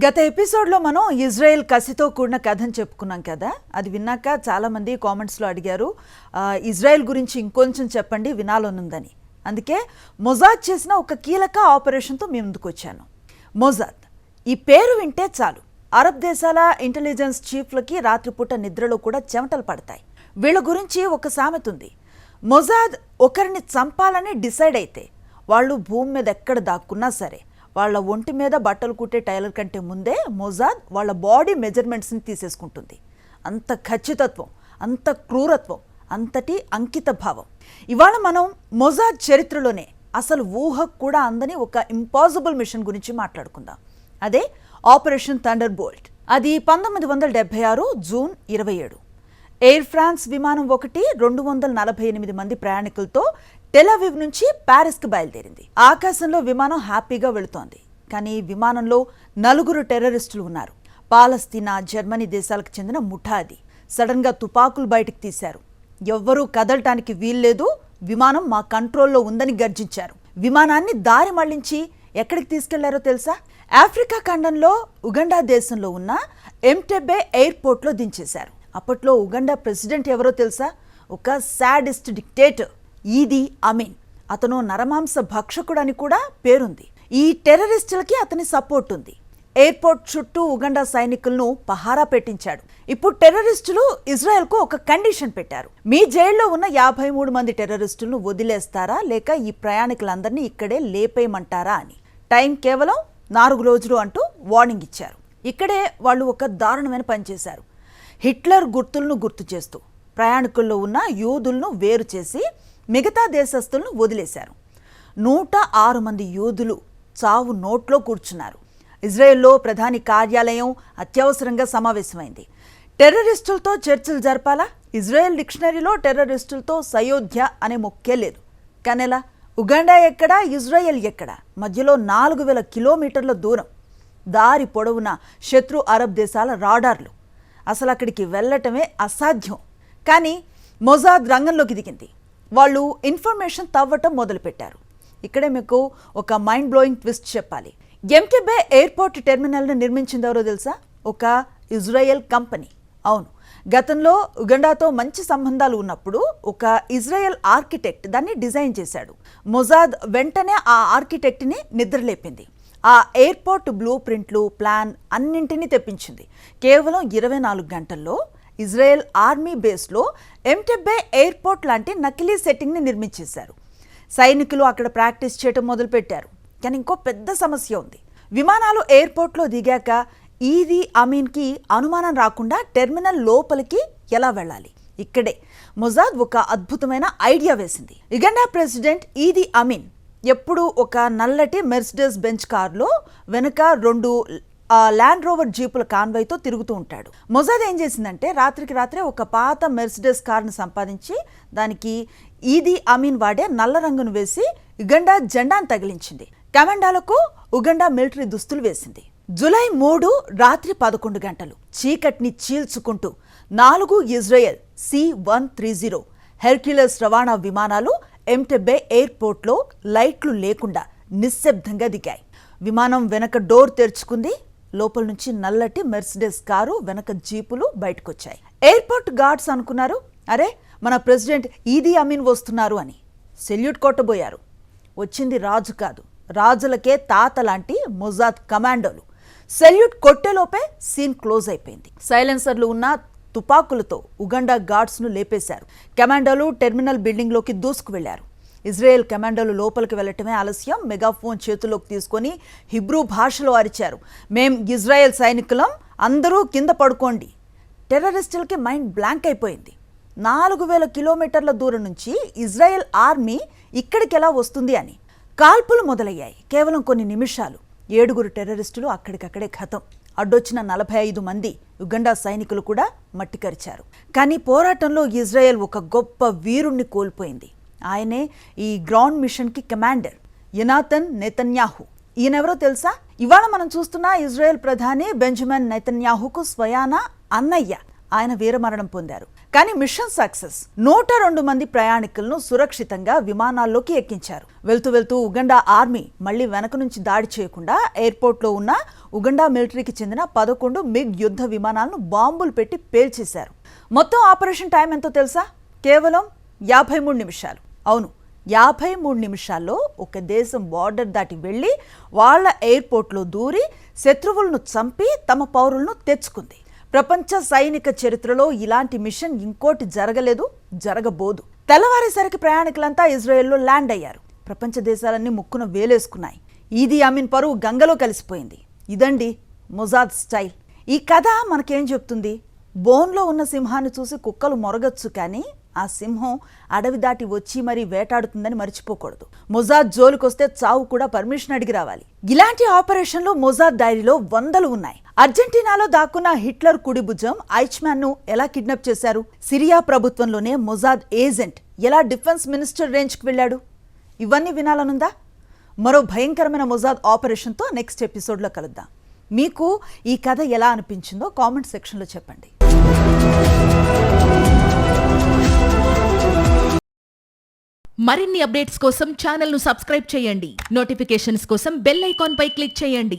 గత ఎపిసోడ్లో మనం ఇజ్రాయెల్ కసితో కూడిన కథను చెప్పుకున్నాం కదా. అది విన్నాక చాలామంది కామెంట్స్లో అడిగారు, ఇజ్రాయెల్ గురించి ఇంకొంచెం చెప్పండి వినాలనుందని. అందుకే మొజాద్ చేసిన ఒక కీలక ఆపరేషన్తో మీ ముందుకు వచ్చాను. మొజాద్ ఈ పేరు వింటే చాలు అరబ్ దేశాల ఇంటెలిజెన్స్ చీఫ్లకి రాత్రిపూట నిద్రలో కూడా చెమటలు పడతాయి. వీళ్ళ గురించి ఒక సామెత ఉంది. మొజాద్ ఒకరిని చంపాలని డిసైడ్ అయితే వాళ్ళు భూమి మీద ఎక్కడ దాక్కున్నా సరే వాళ్ళ ఒంటి మీద బట్టలు కుట్టే టైలర్ కంటే ముందే మొజాద్ వాళ్ళ బాడీ మెజర్మెంట్స్ని తీసేసుకుంటుంది. అంత ఖచ్చితత్వం, అంత క్రూరత్వం, అంతటి అంకిత భావం. ఇవాళ మనం మొజాద్ చరిత్రలోనే అసలు ఊహకు కూడా అందని ఒక ఇంపాసిబుల్ మిషన్ గురించి మాట్లాడుకుందాం. అదే ఆపరేషన్ థండర్ బోల్ట్. అది 1976 జూన్ 27 ఎయిర్ ఫ్రాన్స్ విమానం 248 మంది ప్రయాణికులతో టెల్-అవీవ్ నుంచి ప్యారిస్కి బయలుదేరింది. ఆకాశంలో విమానం హ్యాపీగా వెళుతోంది. కానీ విమానంలో 4 టెర్రరిస్టులు ఉన్నారు. పాలస్తీనా, జర్మనీ దేశాలకు చెందిన ముఠా అది. సడన్గా తుపాకులు బయటకు తీశారు. ఎవ్వరూ కదలటానికి వీల్లేదు, విమానం మా కంట్రోల్లో ఉందని గర్జించారు. విమానాన్ని దారి మళ్లించి ఎక్కడికి తీసుకెళ్లారో తెలుసా? ఆఫ్రికా ఖండంలో ఉగండా దేశంలో ఉన్న ఎంటెబే ఎయిర్పోర్ట్లో దించేశారు. అప్పట్లో ఉగండా ప్రెసిడెంట్ ఎవరో తెలుసా? ఒక సాడిస్ట్ డిక్టేటర్ ఈదీ అమీన్. అతను నరమాంస భక్షకుడు అని కూడా పేరుంది. ఈ టెర్రరిస్టులకి అతని సపోర్ట్ ఉంది. ఎయిర్పోర్ట్ చుట్టూ ఉగండా సైనికులను పహారా పెట్టించాడు. ఇప్పుడు టెర్రరిస్టులు ఇజ్రాయెల్కు ఒక కండిషన్ పెట్టారు. మీ జైల్లో ఉన్న 53 మంది టెర్రరిస్టులను వదిలేస్తారా, లేక ఈ ప్రయాణికులందరినీ ఇక్కడే లేపేయమంటారా అని. టైం కేవలం 4 రోజులు అంటూ వార్నింగ్ ఇచ్చారు. ఇక్కడే వాళ్ళు ఒక దారుణమైన పని చేశారు. హిట్లర్ గుర్తులను గుర్తు చేస్తూ ప్రయాణికుల్లో ఉన్న యూదులను వేరు చేసి మిగతా దేశస్తులను వదిలేశారు. 106 మంది యూదులు చావు నోట్లో కూర్చున్నారు. ఇజ్రాయెల్లో ప్రధాని కార్యాలయం అత్యవసరంగా సమావేశమైంది. టెర్రరిస్టులతో చర్చలు జరపాలా? ఇజ్రాయెల్ డిక్షనరీలో టెర్రరిస్టులతో సయోధ్య అనే మొక్కే లేదు. కానెలా? ఉగాండా ఎక్కడా, ఇజ్రాయెల్ ఎక్కడా? మధ్యలో 4000 కిలోమీటర్ల దూరం. దారి పొడవున శత్రు అరబ్ దేశాల రాడార్లు. అసలు అక్కడికి వెళ్ళటమే అసాధ్యం. కానీ మొజాద్ రంగంలోకి దిగింది. వాళ్ళు ఇన్ఫర్మేషన్ తవ్వటం మొదలుపెట్టారు. ఇక్కడే మీకు ఒక మైండ్ బ్లోయింగ్ ట్విస్ట్ చెప్పాలి. ఎంటెబే ఎయిర్పోర్ట్ టెర్మినల్ను నిర్మించింది ఎవరో తెలుసా? ఒక ఇజ్రాయెల్ కంపెనీ. అవును, గతంలో ఉగండాతో మంచి సంబంధాలు ఉన్నప్పుడు ఒక ఇజ్రాయెల్ ఆర్కిటెక్ట్ దాన్ని డిజైన్ చేశాడు. మొజాద్ వెంటనే ఆ ఆర్కిటెక్ట్ని నిద్రలేపింది. ఆ ఎయిర్పోర్ట్ బ్లూ ప్రింట్లు, ప్లాన్ అన్నింటినీ తెప్పించింది. కేవలం 24 గంటల్లో ఇజ్రాయెల్ ఆర్మీ బేస్లో ఎంటెబే ఎయిర్పోర్ట్ లాంటి నకిలీ సెట్టింగ్ని నిర్మించేశారు. సైనికులు అక్కడ ప్రాక్టీస్ చేయడం మొదలుపెట్టారు. కానీ ఇంకో పెద్ద సమస్య ఉంది. విమానాలు ఎయిర్పోర్ట్లో దిగాక ఈదీ అమీన్కి అనుమానం రాకుండా టెర్మినల్ లోపలికి ఎలా వెళ్ళాలి? ఇక్కడే మొజాద్ ఒక అద్భుతమైన ఐడియా వేసింది. ఉగండా ప్రెసిడెంట్ ఈదీ అమీన్ ఎప్పుడు ఒక నల్లటి మెర్సిడెస్ బెంచ్ కార్లో వెనుక 2 ల్యాండ్ రోవర్ జీపుల కాన్వాయ్తో తిరుగుతూ ఉంటాడు. మొజాద్ ఏం చేసిందంటే రాత్రికి రాత్రే ఒక పాత మెర్సిడెస్ కార్ను సంపాదించి దానికి ఈదీ అమీన్ వాడే నల్ల రంగును వేసి ఉగండా జెండాను తగిలించింది. కమాండాలకు ఉగండా మిలిటరీ దుస్తులు వేసింది. జూలై 3 రాత్రి 11 గంటలు చీకటిని చీల్చుకుంటూ 4 ఇజ్రాయెల్ C-130 హెర్క్యులస్ రవాణా విమానాలు ఎంటెబే ఎయిర్పోర్ట్లో లైట్లు లేకుండా నిశ్శబ్దంగా దిగాయి. విమానం వెనక డోర్ తెరుచుకుంది. లోపల నుంచి నల్లటి మెర్సిడెస్ కారు, వెనక జీపులు బయటకొచ్చాయి. ఎయిర్పోర్ట్ గార్డ్స్ అనుకున్నారు, అరే మన ప్రెసిడెంట్ ఈదీ అమీన్ వస్తున్నారు అని. సెల్యూట్ కొట్టబోయారు. వచ్చింది రాజు కాదు, రాజులకే తాత లాంటి మొజాద్ కమాండోలు. సెల్యూట్ కొట్టేలోపే సీన్ క్లోజ్ అయిపోయింది. సైలెన్సర్లు ఉన్న తుపాకులతో ఉగండా గార్డ్స్ను లేపేశారు. కమాండోలు టెర్మినల్ బిల్డింగ్లోకి దూసుకు వెళ్లారు. ఇజ్రాయెల్ కమాండోలు లోపలికి వెళ్లటమే ఆలస్యం. మెగాఫోన్ చేతుల్లోకి తీసుకొని హిబ్రూ భాషలో అరిచారు, మేం ఇజ్రాయెల్ సైనికులం, అందరూ కింద పడుకోండి. టెర్రరిస్టులకి మైండ్ బ్లాంక్ అయిపోయింది. 4000 కిలోమీటర్ల దూరం నుంచి ఇజ్రాయెల్ ఆర్మీ ఇక్కడికి ఎలా వస్తుంది అని. కాల్పులు మొదలయ్యాయి. కేవలం కొన్ని నిమిషాలు 7 టెర్రరిస్టులు అక్కడికక్కడే ఖతం. అడ్డొచ్చిన 45 మంది ఉగండా సైనికులు కూడా మట్టికరిచారు. కానీ పోరాటంలో ఇజ్రాయెల్ ఒక గొప్ప వీరుణ్ణి కోల్పోయింది. ఆయనే ఈ గ్రౌండ్ మిషన్కి కమాండర్ యోనాథన్ నెతన్యాహు. ఈయనెవరో తెలుసా? ఇవాళ మనం చూస్తున్న ఇజ్రాయెల్ ప్రధాని బెంజమిన్ నెతన్యాహుకు స్వయానా అన్నయ్య. ఆయన వీరమరణం పొందారు. కానీ మిషన్ సక్సెస్. 102 మంది ప్రయాణికులను సురక్షితంగా విమానాల్లోకి ఎక్కించారు. వెళ్తూ ఉగండా ఆర్మీ మళ్లీ వెనక నుంచి దాడి చేయకుండా ఎయిర్పోర్ట్లో ఉన్న ఉగండా మిలిటరీకి చెందిన 11 మిగ్ యుద్ధ విమానాలను బాంబులు పెట్టి పేల్చేశారు. మొత్తం ఆపరేషన్ టైం ఎంతో తెలుసా? కేవలం 53 నిమిషాలు. అవును, 53 నిమిషాల్లో ఒక దేశం బార్డర్ దాటి వెళ్లి వాళ్ల ఎయిర్పోర్ట్లో దూరి శత్రువులను చంపి తమ పౌరులను తెచ్చుకుంది. ప్రపంచ సైనిక చరిత్రలో ఇలాంటి మిషన్ ఇంకోటి జరగలేదు, జరగబోదు. తెల్లవారేసరికి ప్రయాణికులంతా ఇజ్రాయెల్లో ల్యాండ్ అయ్యారు. ప్రపంచ దేశాలన్నీ ముక్కున వేలేసుకున్నాయి. ఈదీ అమీన్ పరువు గంగలో కలిసిపోయింది. ఇదండి మొజాద్ స్టైల్. ఈ కథ మనకేం చెప్తుంది? బోన్లో ఉన్న సింహాన్ని చూసి కుక్కలు మొరగచ్చు, కానీ ఆ సింహం అడవి దాటి వచ్చి మరీ వేటాడుతుందని మర్చిపోకూడదు. మొజాద్ జోలికొస్తే చావు కూడా పర్మిషన్ అడిగి రావాలి. ఇలాంటి ఆపరేషన్లు మొజాద్ డైరీలో వందలు ఉన్నాయి. అర్జెంటీనాలో దాక్కున్న హిట్లర్ కుడి భుజం ఐచ్మ్యాన్ ను ఎలా కిడ్నాప్ చేశారు? సిరియా ప్రభుత్వంలోనే మొజాద్ ఏజెంట్ ఎలా డిఫెన్స్ మినిస్టర్ రేంజ్కి వెళ్ళాడు? ఇవన్నీ వినాలనుందా? మరో భయంకరమైన మొజాద్ ఆపరేషన్తో నెక్స్ట్ ఎపిసోడ్లో కలుద్దాం. మీకు ఈ కథ ఎలా అనిపించిందో కామెంట్ సెక్షన్లో చెప్పండి. మరిన్ని అప్డేట్స్ కోసం ఛానల్ ను సబ్స్క్రైబ్ చేయండి. నోటిఫికేషన్స్ కోసం బెల్ ఐకాన్ పై క్లిక్ చేయండి.